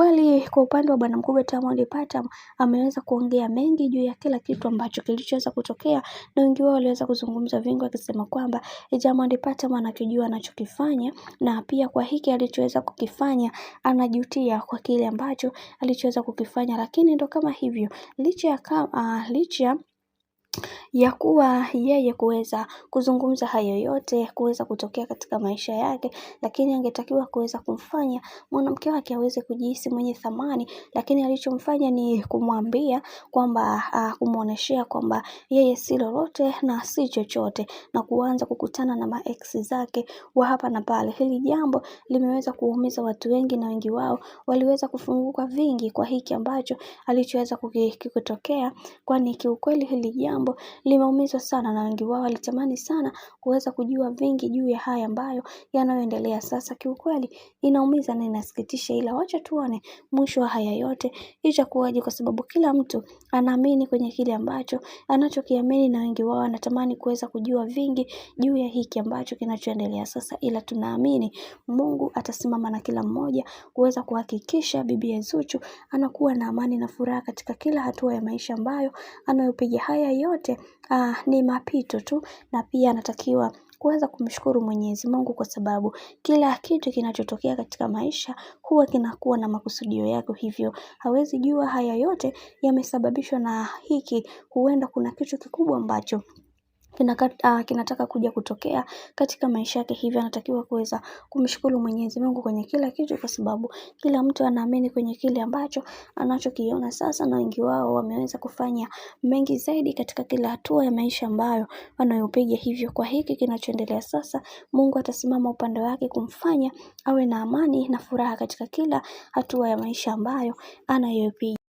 Kiukweli kwa upande wa bwana mkubwa Diamond Platnumz ameweza kuongea mengi juu ya kila kitu ambacho kilichoweza kutokea, na wengi wao waliweza kuzungumza vingi wakisema kwamba Diamond Platnumz anakijua anachokifanya, na pia kwa hiki alichoweza kukifanya anajutia kwa kile ambacho alichoweza kukifanya. Lakini ndo kama hivyo, licha ya kuwa yeye kuweza kuzungumza hayo yote kuweza kutokea katika maisha yake, lakini angetakiwa kuweza kumfanya mwanamke wake aweze kujihisi mwenye thamani. Lakini alichomfanya ni kumwambia kwamba kumuoneshea kwamba yeye si lolote na si chochote, na kuanza kukutana na maex zake wa hapa na pale. Hili jambo limeweza kuumiza watu wengi, na wengi wao waliweza kufunguka vingi kwa hiki ambacho alichoweza kukitokea, kwani kiukweli hili jambo limeumiza sana, na wengi wao walitamani sana kuweza kujua vingi juu ya haya ambayo yanayoendelea sasa. Kiukweli inaumiza na inasikitisha, ila wacha tuone mwisho wa haya yote itakuwaje, kwa sababu kila mtu anaamini kwenye kile ambacho anachokiamini, na wengi wao wanatamani kuweza kujua vingi juu ya hiki ambacho kinachoendelea sasa. Ila tunaamini Mungu atasimama na kila mmoja kuweza kuhakikisha bibi Zuchu anakuwa na amani na furaha katika kila hatua ya maisha ambayo anayopiga. Haya yote ni mapito tu, na pia anatakiwa kuweza kumshukuru Mwenyezi Mungu, kwa sababu kila kitu kinachotokea katika maisha huwa kinakuwa na makusudio yake. Hivyo hawezi jua haya yote yamesababishwa na hiki, huenda kuna kitu kikubwa ambacho kinataka kuja kutokea katika maisha yake. Hivyo anatakiwa kuweza kumshukuru Mwenyezi Mungu kwenye kila kitu, kwa sababu kila mtu anaamini kwenye kile ambacho anachokiona sasa, na wengi wao wameweza kufanya mengi zaidi katika kila hatua ya maisha ambayo wanayopiga. Hivyo kwa hiki kinachoendelea sasa, Mungu atasimama upande wake kumfanya awe na amani na furaha katika kila hatua ya maisha ambayo anayopiga.